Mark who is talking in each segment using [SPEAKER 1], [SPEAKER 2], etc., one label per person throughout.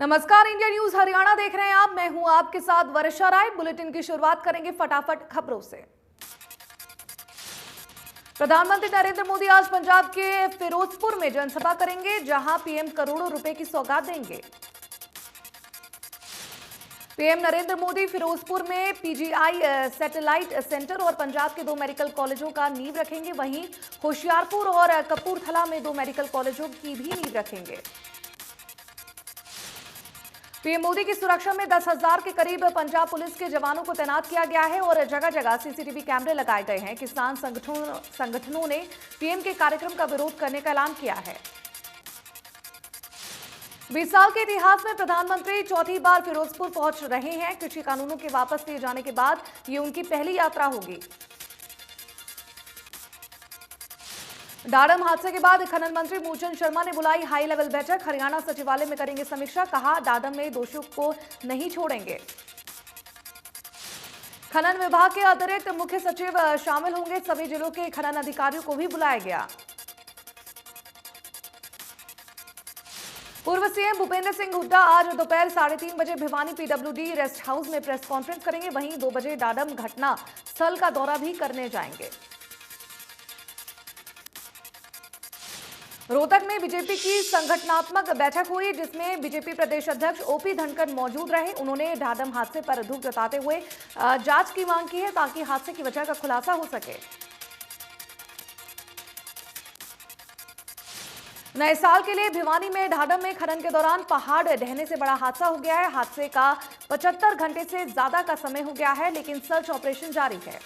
[SPEAKER 1] नमस्कार, India news Haryana देख रहे हैं आप। मैं हूं आपके साथ वर्षा राय। बुलेटिन की शुरुआत करेंगे फटाफट खबरों से। प्रधानमंत्री नरेंद्र मोदी आज पंजाब के फिरोजपुर में जनसभा करेंगे, जहां पीएम करोड़ों रुपए की सौगात देंगे। पीएम नरेंद्र मोदी फिरोजपुर में पीजीआई सैटेलाइट सेंटर और पंजाब के 2 मेडिकल कॉलेजों का नींव रखेंगे। वहीं होशियारपुर और कपूरथला में 2 मेडिकल कॉलेजों की भी नींव रखेंगे। पीएम मोदी की सुरक्षा में 10,000 के करीब पंजाब पुलिस के जवानों को तैनात किया गया है और जगह जगह सीसीटीवी कैमरे लगाए गए हैं। किसान संगठनों ने पीएम के कार्यक्रम का विरोध करने का ऐलान किया है। 20 साल के इतिहास में प्रधानमंत्री चौथी बार फिरोजपुर पहुंच रहे हैं। कृषि कानूनों के वापस लिए जाने के बाद ये उनकी पहली यात्रा होगी। डाडम हादसे के बाद खनन मंत्री मूलचंद शर्मा ने बुलाई हाई लेवल बैठक। हरियाणा सचिवालय में करेंगे समीक्षा। कहा, डाडम में दोषियों को नहीं छोड़ेंगे। खनन विभाग के अतिरिक्त मुख्य सचिव शामिल होंगे। सभी जिलों के खनन अधिकारियों को भी बुलाया गया। पूर्व सीएम भूपेंद्र सिंह हुड्डा आज दोपहर 3:30 बजे भिवानी पीडब्ल्यूडी रेस्ट हाउस में प्रेस कॉन्फ्रेंस करेंगे। वहीं 2 बजे डाडम घटना स्थल का दौरा भी करने जाएंगे। रोहतक में बीजेपी की संगठनात्मक बैठक हुई, जिसमें बीजेपी प्रदेश अध्यक्ष ओपी धनखड़ मौजूद रहे। उन्होंने डाडम हादसे पर दुख जताते हुए जांच की मांग की है, ताकि हादसे की वजह का खुलासा हो सके। नए साल के लिए भिवानी में डाडम में खनन के दौरान पहाड़ ढहने से बड़ा हादसा हो गया है। हादसे का 75 घंटे से ज्यादा का समय हो गया है, लेकिन सर्च ऑपरेशन जारी है।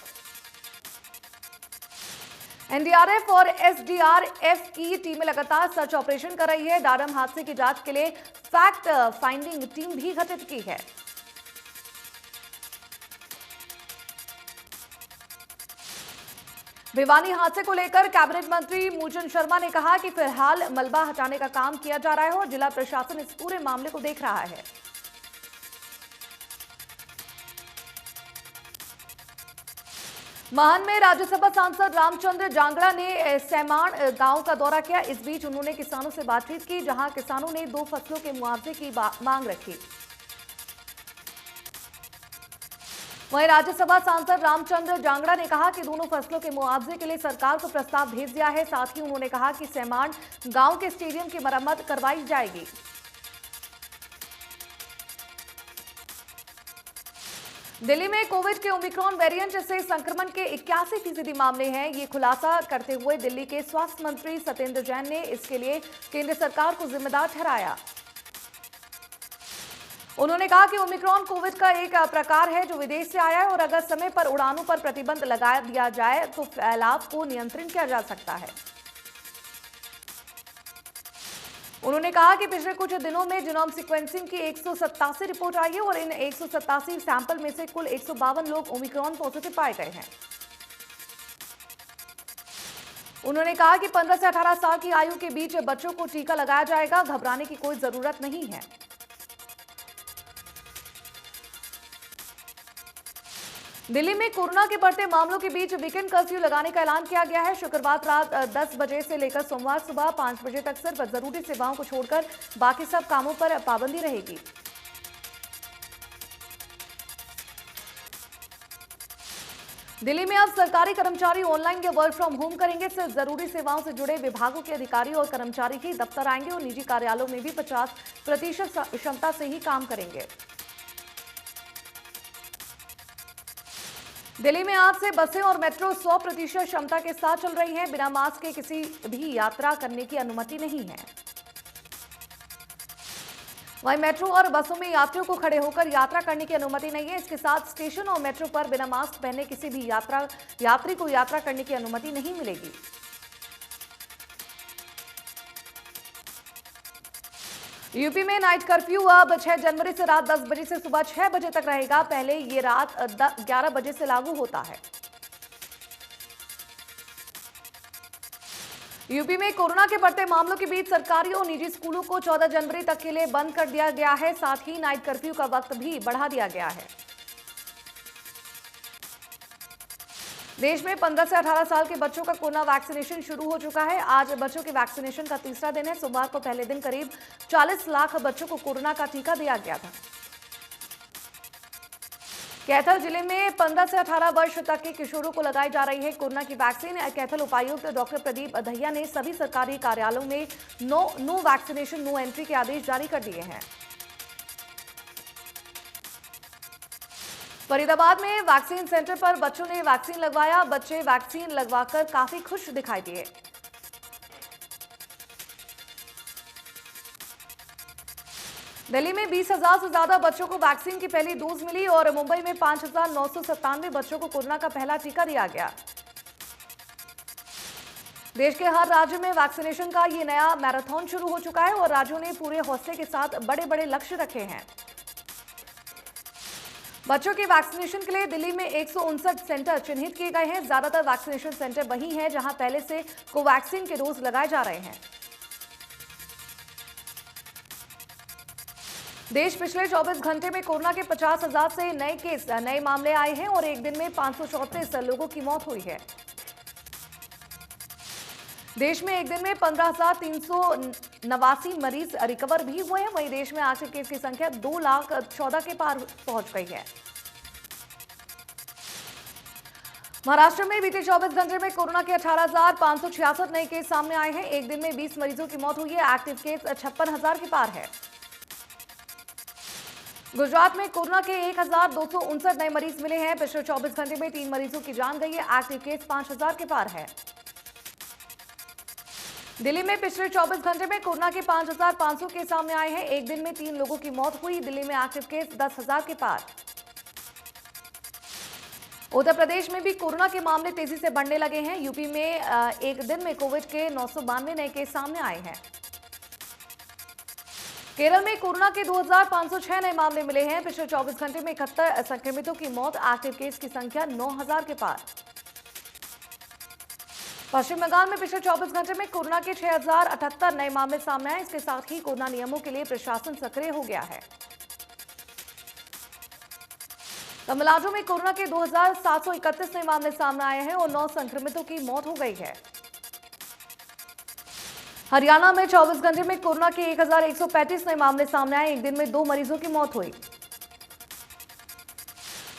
[SPEAKER 1] एनडीआरएफ और एसडीआरएफ की टीमें लगातार सर्च ऑपरेशन कर रही है। डाडम हादसे की जांच के लिए फैक्ट फाइंडिंग टीम भी गठित की है। भिवानी हादसे को लेकर कैबिनेट मंत्री मूलचंद शर्मा ने कहा कि फिलहाल मलबा हटाने का काम किया जा रहा है और जिला प्रशासन इस पूरे मामले को देख रहा है। महान में राज्यसभा सांसद रामचंद्र जांगड़ा ने सैमाण गांव का दौरा किया। इस बीच उन्होंने किसानों से बातचीत की, जहां किसानों ने 2 फसलों के मुआवजे की मांग रखी। वहीं राज्यसभा सांसद रामचंद्र जांगड़ा ने कहा कि दोनों फसलों के मुआवजे के लिए सरकार को प्रस्ताव भेज दिया है। साथ ही उन्होंने कहा कि सैमाण गांव के स्टेडियम की मरम्मत करवाई जाएगी। दिल्ली में कोविड के ओमिक्रॉन वेरिएंट से संक्रमण के 81% मामले हैं। ये खुलासा करते हुए दिल्ली के स्वास्थ्य मंत्री सत्येंद्र जैन ने इसके लिए केंद्र सरकार को जिम्मेदार ठहराया। उन्होंने कहा कि ओमिक्रॉन कोविड का एक प्रकार है जो विदेश से आया है और अगर समय पर उड़ानों पर प्रतिबंध लगा दिया जाए तो फैलाव को नियंत्रित किया जा सकता है। उन्होंने कहा कि पिछले कुछ दिनों में जीनोम सीक्वेंसिंग की 187 रिपोर्ट आई है और इन 187 सैंपल में से कुल 152 लोग ओमिक्रॉन पॉजिटिव पाए गए हैं। उन्होंने कहा कि 15 से 18 साल की आयु के बीच बच्चों को टीका लगाया जाएगा। घबराने की कोई जरूरत नहीं है। दिल्ली में कोरोना के बढ़ते मामलों के बीच वीकेंड कर्फ्यू लगाने का ऐलान किया गया है। शुक्रवार रात 10 बजे से लेकर सोमवार सुबह 5 बजे तक सिर्फ जरूरी सेवाओं को छोड़कर बाकी सब कामों पर पाबंदी रहेगी। दिल्ली में अब सरकारी कर्मचारी ऑनलाइन या वर्क फ्रॉम होम करेंगे। सिर्फ जरूरी सेवाओं से जुड़े विभागों के अधिकारी और कर्मचारी ही दफ्तर आएंगे और निजी कार्यालयों में भी 50% क्षमता से ही काम करेंगे। दिल्ली में आज से बसें और मेट्रो 100% क्षमता के साथ चल रही हैं। बिना मास्क के किसी भी यात्रा करने की अनुमति नहीं है। वहीं मेट्रो और बसों में यात्रियों को खड़े होकर यात्रा करने की अनुमति नहीं है। इसके साथ स्टेशन और मेट्रो पर बिना मास्क पहने किसी भी यात्री को यात्रा करने की अनुमति नहीं मिलेगी। यूपी में नाइट कर्फ्यू अब 6 जनवरी से रात 10 बजे से सुबह 6 बजे तक रहेगा। पहले ये रात 11 बजे से लागू होता है। यूपी में कोरोना के बढ़ते मामलों के बीच सरकारी और निजी स्कूलों को 14 जनवरी तक के लिए बंद कर दिया गया है। साथ ही नाइट कर्फ्यू का वक्त भी बढ़ा दिया गया है। देश में 15 से 18 साल के बच्चों का कोरोना वैक्सीनेशन शुरू हो चुका है। आज बच्चों के वैक्सीनेशन का तीसरा दिन है। सोमवार को पहले दिन करीब 40 लाख बच्चों को कोरोना का टीका दिया गया था। कैथल जिले में 15 से 18 वर्ष तक के किशोरों को लगाई जा रही है कोरोना की वैक्सीन। कैथल उपायुक्त डॉक्टर प्रदीप दहिया ने सभी सरकारी कार्यालयों में नो वैक्सीनेशन नो एंट्री के आदेश जारी कर दिए हैं। फरीदाबाद में वैक्सीन सेंटर पर बच्चों ने वैक्सीन लगवाया। बच्चे वैक्सीन लगवाकर काफी खुश दिखाई दिए। दिल्ली में 20,000 से ज्यादा बच्चों को वैक्सीन की पहली डोज मिली और मुंबई में 5,997 बच्चों को कोरोना का पहला टीका दिया गया। देश के हर राज्य में वैक्सीनेशन का ये नया मैराथन शुरू हो चुका है और राज्यों ने पूरे हौसले के साथ बड़े बड़े लक्ष्य रखे हैं। बच्चों के वैक्सीनेशन के लिए दिल्ली में 159 सेंटर चिन्हित किए गए हैं। ज्यादातर वैक्सीनेशन सेंटर वही हैं जहां पहले से कोवैक्सीन के डोज लगाए जा रहे हैं। देश पिछले 24 घंटे में कोरोना के 50,000 से नए मामले आए हैं और एक दिन में 534 लोगों की मौत हुई है। देश में एक दिन में 15,389 मरीज रिकवर भी हुए हैं। वहीं देश में एक्टिव केस की संख्या 2,14,00,000 के पार पहुंच गई है। महाराष्ट्र में बीते 24 घंटे में कोरोना के 18,566 नए केस सामने आए हैं। एक दिन में 20 मरीजों की मौत हुई है। एक्टिव केस 56,000 के पार है। गुजरात में कोरोना के 1,259 नए मरीज मिले हैं। पिछले 24 घंटे में 3 मरीजों की जान गई है। एक्टिव केस 5,000 के पार है। दिल्ली में पिछले 24 घंटे में कोरोना के 5,500 केस सामने आए हैं। एक दिन में 3 लोगों की मौत हुई। दिल्ली में एक्टिव केस 10,000 के पार। उत्तर प्रदेश में भी कोरोना के मामले तेजी से बढ़ने लगे हैं। यूपी में एक दिन में कोविड के 992 नए केस सामने आए हैं। केरल में कोरोना के 2,506 नए मामले मिले हैं। पिछले 24 घंटे में 71 संक्रमितों की मौत। एक्टिव केस की संख्या 9,000 के पार। पश्चिम बंगाल में पिछले 24 घंटे में कोरोना के 6,078 नए मामले सामने आए। इसके साथ ही कोरोना नियमों के लिए प्रशासन सक्रिय हो गया है। तमिलनाडु में कोरोना के 2,731 नए मामले सामने आए हैं और 9 संक्रमितों की मौत हो गई है। हरियाणा में 24 घंटे में कोरोना के 1,135 नए मामले सामने आए। एक दिन में 2 मरीजों की मौत हुई।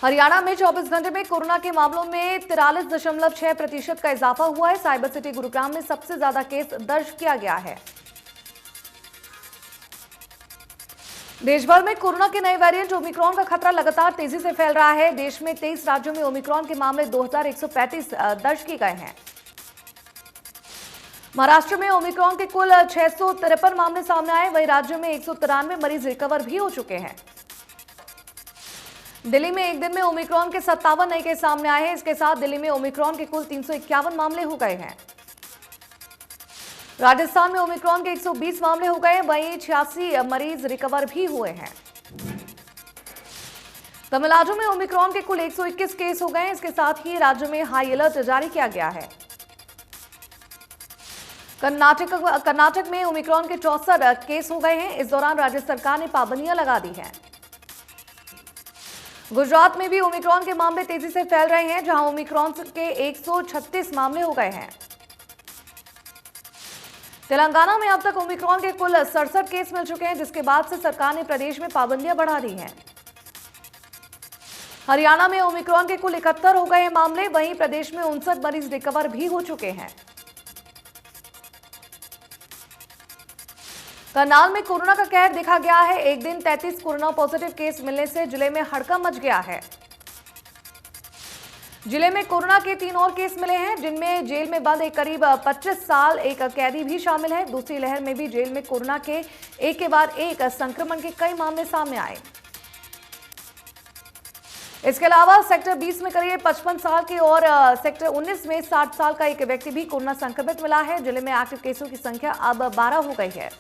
[SPEAKER 1] हरियाणा में 24 घंटे में कोरोना के मामलों में 43.6% का इजाफा हुआ है। साइबर सिटी गुरुग्राम में सबसे ज्यादा केस दर्ज किया गया है। देश भर में कोरोना के नए वेरिएंट ओमिक्रॉन का खतरा लगातार तेजी से फैल रहा है। देश में 23 राज्यों में ओमिक्रॉन के मामले 2,135 दर्ज किए गए हैं। महाराष्ट्र में ओमिक्रॉन के कुल 653 मामले सामने आए। वहीं राज्य में 193 मरीज रिकवर भी हो चुके हैं। दिल्ली में एक दिन में ओमिक्रॉन के 57 नए केस सामने आए हैं। इसके साथ दिल्ली में ओमिक्रॉन के कुल 351 मामले हो गए हैं। राजस्थान में ओमिक्रॉन के 120 मामले हो गए। वहीं 86 मरीज रिकवर भी हुए हैं। तमिलनाडु में ओमिक्रॉन के कुल 121 केस हो गए हैं। इसके साथ ही राज्य में हाई अलर्ट जारी किया गया है। कर्नाटक में ओमिक्रॉन के 64 केस हो गए हैं। इस दौरान राज्य सरकार ने पाबंदियां लगा दी हैं। गुजरात में भी ओमिक्रॉन के मामले तेजी से फैल रहे हैं, जहां ओमिक्रॉन के 136 मामले हो गए हैं। तेलंगाना में अब तक ओमिक्रॉन के कुल 67 केस मिल चुके हैं, जिसके बाद से सरकार ने प्रदेश में पाबंदियां बढ़ा दी हैं। हरियाणा में ओमिक्रॉन के कुल 71 हो गए हैं मामले। वहीं प्रदेश में 59 मरीज रिकवर भी हो चुके हैं। करनाल में कोरोना का कहर देखा गया है। एक दिन 33 कोरोना पॉजिटिव केस मिलने से जिले में हड़कंप मच गया है। जिले में कोरोना के 3 और केस मिले हैं, जिनमें जेल में बंद एक करीब 25 साल एक कैदी भी शामिल है। दूसरी लहर में भी जेल में कोरोना के एक के बाद एक संक्रमण के कई मामले सामने आए। इसके अलावा सेक्टर 20 में करीब 55 साल के और सेक्टर 19 में 60 साल का एक व्यक्ति भी कोरोना संक्रमित मिला है। जिले में एक्टिव केसों की संख्या अब 12 हो गई है।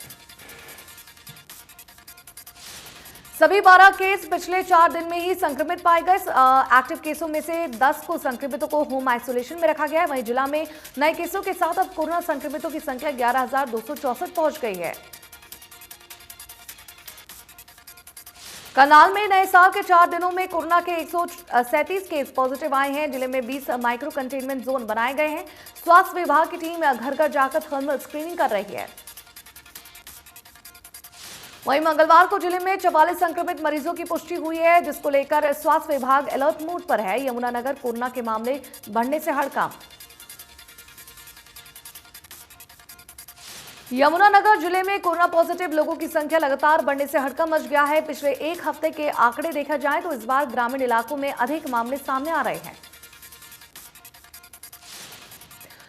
[SPEAKER 1] सभी 12 केस पिछले 4 दिन में ही संक्रमित पाए गए। एक्टिव केसों में से 10 को संक्रमितों को होम आइसोलेशन में रखा गया है। वहीं जिला में नए केसों के साथ अब कोरोना संक्रमितों की संख्या 11,264 पहुंच गई है। करनाल में नए साल के 4 दिनों में कोरोना के 137 केस पॉजिटिव आए हैं। जिले में 20 माइक्रो कंटेनमेंट जोन बनाए गए हैं। स्वास्थ्य विभाग की टीम घर घर जाकर थर्मल स्क्रीनिंग कर रही है। वहीं मंगलवार को जिले में 44 संक्रमित मरीजों की पुष्टि हुई है, जिसको लेकर स्वास्थ्य विभाग अलर्ट मोड पर है। यमुनानगर कोरोना के मामले बढ़ने से हड़कंप। यमुनानगर जिले में कोरोना पॉजिटिव लोगों की संख्या लगातार बढ़ने से हड़कंप मच गया है। पिछले एक हफ्ते के आंकड़े देखा जाए तो इस बार ग्रामीण इलाकों में अधिक मामले सामने आ रहे हैं।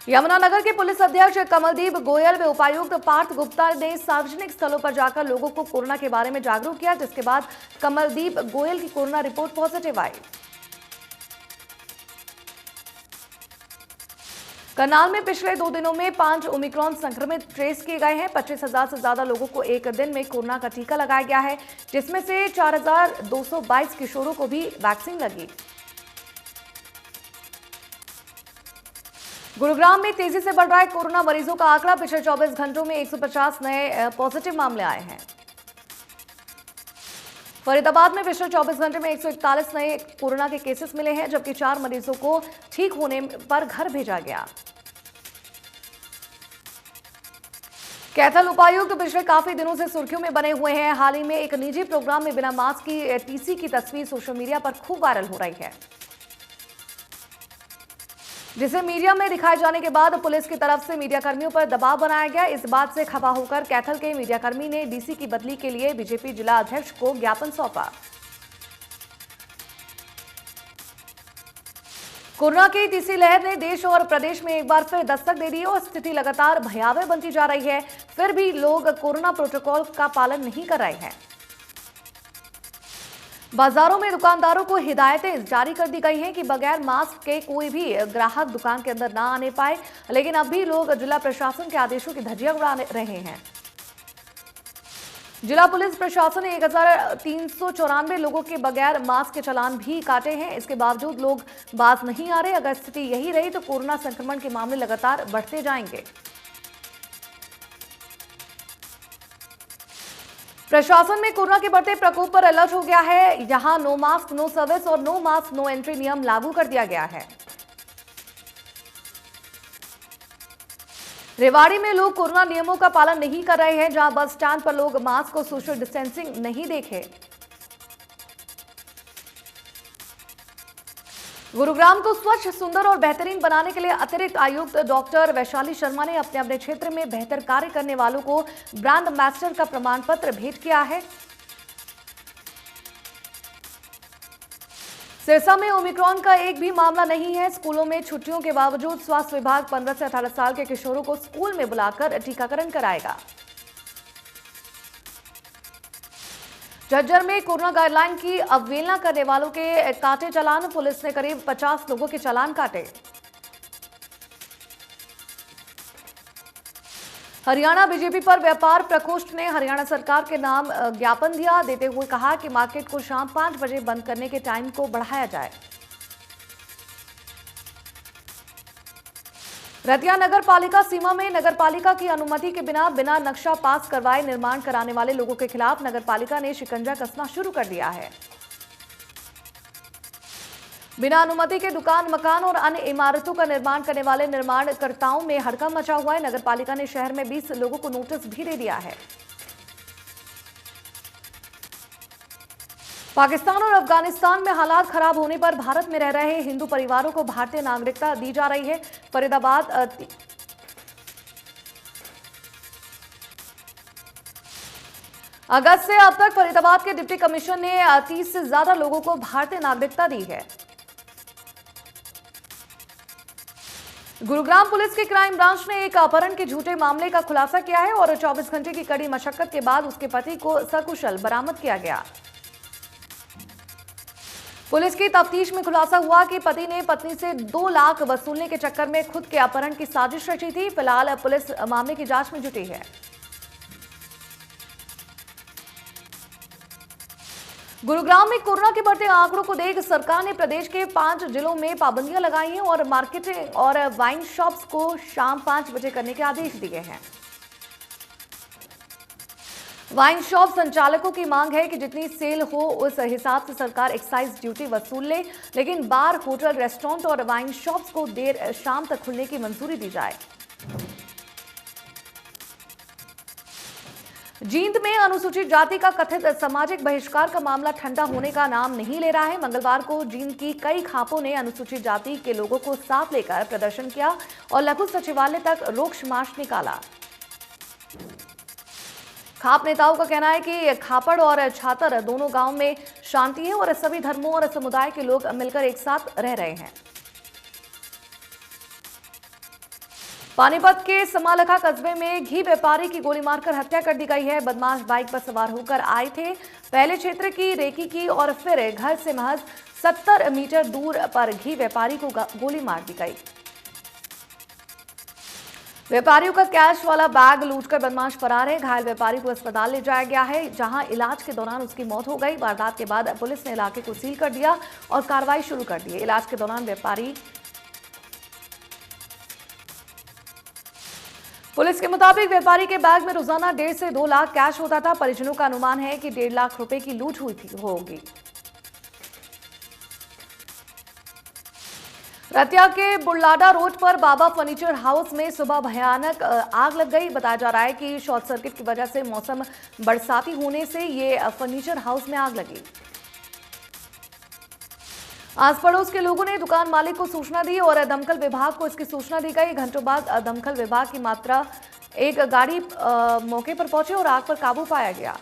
[SPEAKER 1] यमुनानगर के पुलिस अधीक्षक कमलदीप गोयल व उपायुक्त पार्थ गुप्ता ने सार्वजनिक स्थलों पर जाकर लोगों को कोरोना के बारे में जागरूक किया, जिसके बाद कमलदीप गोयल की कोरोना रिपोर्ट पॉजिटिव आई। करनाल में पिछले 2 दिनों में 5 ओमिक्रॉन संक्रमित ट्रेस किए गए हैं। 25,000 से ज्यादा लोगों को एक दिन में कोरोना का टीका लगाया गया है, जिसमें से 4,222 किशोरों को भी वैक्सीन लगी। गुरुग्राम में तेजी से बढ़ रहा है कोरोना मरीजों का आंकड़ा। पिछले 24 घंटों में 150 नए पॉजिटिव मामले आए हैं। फरीदाबाद में पिछले 24 घंटे में 141 नए कोरोना के केसेस मिले हैं, जबकि 4 मरीजों को ठीक होने पर घर भेजा गया। कैथल उपायुक्त पिछले काफी दिनों से सुर्खियों में बने हुए हैं। हाल ही में एक निजी प्रोग्राम में बिना मास्क की टीसी की तस्वीर सोशल मीडिया पर खूब वायरल हो रही है, जिसे मीडिया में दिखाए जाने के बाद पुलिस की तरफ से मीडिया कर्मियों पर दबाव बनाया गया। इस बात से खफा होकर कैथल के मीडियाकर्मी ने डीसी की बदली के लिए बीजेपी जिला अध्यक्ष को ज्ञापन सौंपा। कोरोना की तीसरी लहर ने देश और प्रदेश में एक बार फिर दस्तक दे दी है और स्थिति लगातार भयावह बनती जा रही है। फिर भी लोग कोरोना प्रोटोकॉल का पालन नहीं कर रहे हैं। बाजारों में दुकानदारों को हिदायतें जारी कर दी गई हैं कि बगैर मास्क के कोई भी ग्राहक दुकान के अंदर ना आने पाए, लेकिन अब भी लोग जिला प्रशासन के आदेशों की धज्जियां उड़ा रहे हैं। जिला पुलिस प्रशासन ने 1394 लोगों के बगैर मास्क के चालान भी काटे हैं। इसके बावजूद लोग बाज नहीं आ रहे। अगर स्थिति यही रही तो कोरोना संक्रमण के मामले लगातार बढ़ते जाएंगे। प्रशासन में कोरोना के बढ़ते प्रकोप पर अलर्ट हो गया है। यहां नो मास्क नो सर्विस और नो मास्क नो एंट्री नियम लागू कर दिया गया है। रेवाड़ी में लोग कोरोना नियमों का पालन नहीं कर रहे हैं, जहां बस स्टैंड पर लोग मास्क और सोशल डिस्टेंसिंग नहीं देखे। गुरुग्राम को स्वच्छ, सुंदर और बेहतरीन बनाने के लिए अतिरिक्त आयुक्त डॉक्टर वैशाली शर्मा ने अपने अपने क्षेत्र में बेहतर कार्य करने वालों को ब्रांड एम्बेसडर का प्रमाण पत्र भेंट किया है। सिरसा में ओमिक्रॉन का एक भी मामला नहीं है। स्कूलों में छुट्टियों के बावजूद स्वास्थ्य विभाग 15 से 18 साल के किशोरों को स्कूल में बुलाकर टीकाकरण कराएगा। झज्जर में कोरोना गाइडलाइन की अवहेलना करने वालों के काटे चालान। पुलिस ने करीब 50 लोगों के चालान काटे। हरियाणा बीजेपी पर व्यापार प्रकोष्ठ ने हरियाणा सरकार के नाम ज्ञापन दिया, देते हुए कहा कि मार्केट को शाम 5 बजे बंद करने के टाइम को बढ़ाया जाए। रतिया नगर पालिका सीमा में नगर पालिका की अनुमति के बिना नक्शा पास करवाए निर्माण कराने वाले लोगों के खिलाफ नगर पालिका ने शिकंजा कसना शुरू कर दिया है। बिना अनुमति के दुकान, मकान और अन्य इमारतों का निर्माण करने वाले निर्माणकर्ताओं में हड़कंप मचा हुआ है। नगर पालिका ने शहर में 20 लोगों को नोटिस भी दे दिया है। पाकिस्तान और अफगानिस्तान में हालात खराब होने पर भारत में रह रहे हिंदू परिवारों को भारतीय नागरिकता दी जा रही है। फरीदाबाद अगस्त से अब तक फरीदाबाद के डिप्टी कमिश्नर ने 30 से ज्यादा लोगों को भारतीय नागरिकता दी है। गुरुग्राम पुलिस की क्राइम ब्रांच ने एक अपहरण के झूठे मामले का खुलासा किया है और 24 घंटे की कड़ी मशक्कत के बाद उसके पति को सकुशल बरामद किया गया। पुलिस की तफ्तीश में खुलासा हुआ कि पति ने पत्नी से 2 लाख वसूलने के चक्कर में खुद के अपहरण की साजिश रची थी। फिलहाल पुलिस मामले की जांच में जुटी है। गुरुग्राम में कोरोना के बढ़ते आंकड़ों को देख सरकार ने प्रदेश के 5 जिलों में पाबंदियां लगाई हैं और मार्केटिंग और वाइन शॉप्स को शाम 5 बजे करने के आदेश दिए हैं। वाइन शॉप संचालकों की मांग है कि जितनी सेल हो उस हिसाब से सरकार एक्साइज ड्यूटी वसूल ले, लेकिन बार, होटल, रेस्टोरेंट और वाइन शॉप्स को देर शाम तक खुलने की मंजूरी दी जाए। जींद में अनुसूचित जाति का कथित सामाजिक बहिष्कार का मामला ठंडा होने का नाम नहीं ले रहा है। मंगलवार को जींद की कई खापों ने अनुसूचित जाति के लोगों को साथ लेकर प्रदर्शन किया और लघु सचिवालय तक रोष मार्च निकाला। खाप नेताओं का कहना है कि खापड़ और छातर दोनों गांव में शांति है और सभी धर्मों और समुदाय के लोग मिलकर एक साथ रह रहे हैं। पानीपत के समालखा कस्बे में घी व्यापारी की गोली मारकर हत्या कर दी गई है। बदमाश बाइक पर सवार होकर आए थे, पहले क्षेत्र की रेकी की और फिर घर से महज 70 मीटर दूर पर घी व्यापारी को गोली मार दी गई। व्यापारियों का कैश वाला बैग लूटकर बदमाश फरार है। घायल व्यापारी को अस्पताल ले जाया गया है, जहां इलाज के दौरान उसकी मौत हो गई। वारदात के बाद पुलिस ने इलाके को सील कर दिया और कार्रवाई शुरू कर दी। इलाज के दौरान पुलिस के मुताबिक व्यापारी के बैग में रोजाना 1.5 से 2 लाख कैश होता था। परिजनों का अनुमान है कि 1.5 लाख रुपए की लूट हुई होगी। रतिया के बुल्लाडा रोड पर बाबा फर्नीचर हाउस में सुबह भयानक आग लग गई। बताया जा रहा है कि शॉर्ट सर्किट की वजह से मौसम बरसाती होने से ये फर्नीचर हाउस में आग लगी। आस पड़ोस के लोगों ने दुकान मालिक को सूचना दी और दमकल विभाग को इसकी सूचना दी गई। घंटों बाद दमकल विभाग की मात्रा एक गाड़ी मौके पर पहुंची और आग पर काबू पाया गया।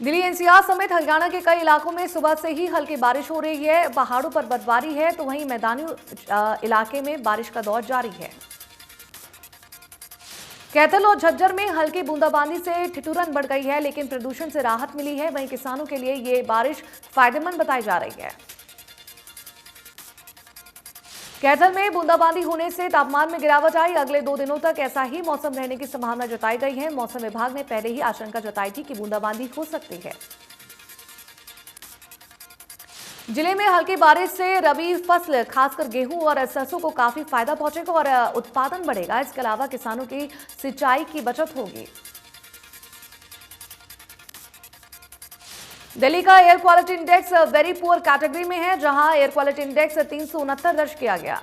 [SPEAKER 1] दिल्ली एनसीआर समेत हरियाणा के कई इलाकों में सुबह से ही हल्की बारिश हो रही है। पहाड़ों पर बर्फबारी है तो वहीं मैदानी इलाके में बारिश का दौर जारी है। कैथल और झज्जर में हल्की बूंदाबांदी से ठिठुरन बढ़ गई है, लेकिन प्रदूषण से राहत मिली है। वहीं किसानों के लिए ये बारिश फायदेमंद बताई जा रही है। कैथल में बूंदाबांदी होने से तापमान में गिरावट आई। अगले 2 दिनों तक ऐसा ही मौसम रहने की संभावना जताई गई है। मौसम विभाग ने पहले ही आशंका जताई थी कि बूंदाबांदी हो सकती है। जिले में हल्की बारिश से रबी फसल खासकर गेहूं और सरसों को काफी फायदा पहुंचेगा और उत्पादन बढ़ेगा। इसके अलावा किसानों की सिंचाई की बचत होगी। दिल्ली का air quality index very poor category में है, जहां एयर क्वालिटी इंडेक्स 369 दर्ज किया गया।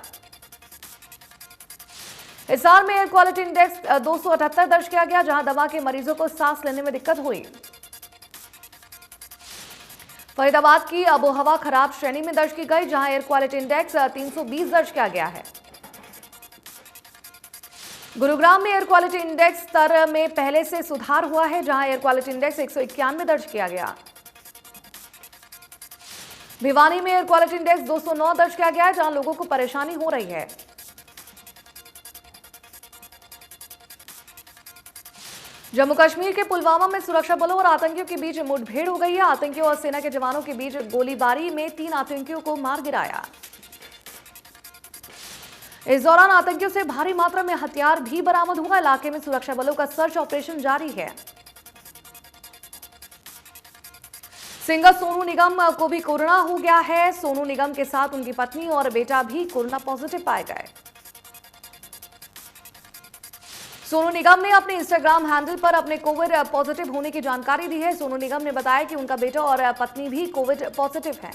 [SPEAKER 1] हिसार में एयर क्वालिटी इंडेक्स 278 दर्ज किया गया, जहां दमा के मरीजों को सांस लेने में दिक्कत हुई। फरीदाबाद की आबोहवा खराब श्रेणी में दर्ज की गई, जहां एयर क्वालिटी इंडेक्स 320 दर्ज किया गया है। गुरुग्राम में एयर क्वालिटी इंडेक्स स्तर में पहले से सुधार हुआ है, जहां एयर क्वालिटी इंडेक्स 191 दर्ज किया गया। भिवानी में एयर क्वालिटी इंडेक्स 209 दर्ज किया गया है, जहां लोगों को परेशानी हो रही है। जम्मू कश्मीर के पुलवामा में सुरक्षा बलों और आतंकियों के बीच मुठभेड़ हो गई है। आतंकियों और सेना के जवानों के बीच गोलीबारी में 3 आतंकियों को मार गिराया। इस दौरान आतंकियों से भारी मात्रा में हथियार भी बरामद हुआ। इलाके में सुरक्षा बलों का सर्च ऑपरेशन जारी है। सिंगर सोनू निगम को भी कोरोना हो गया है। सोनू निगम के साथ उनकी पत्नी और बेटा भी कोरोना पॉजिटिव पाए गए। सोनू निगम ने अपने इंस्टाग्राम हैंडल पर अपने कोविड पॉजिटिव होने की जानकारी दी है। सोनू निगम ने बताया कि उनका बेटा और पत्नी भी कोविड पॉजिटिव हैं।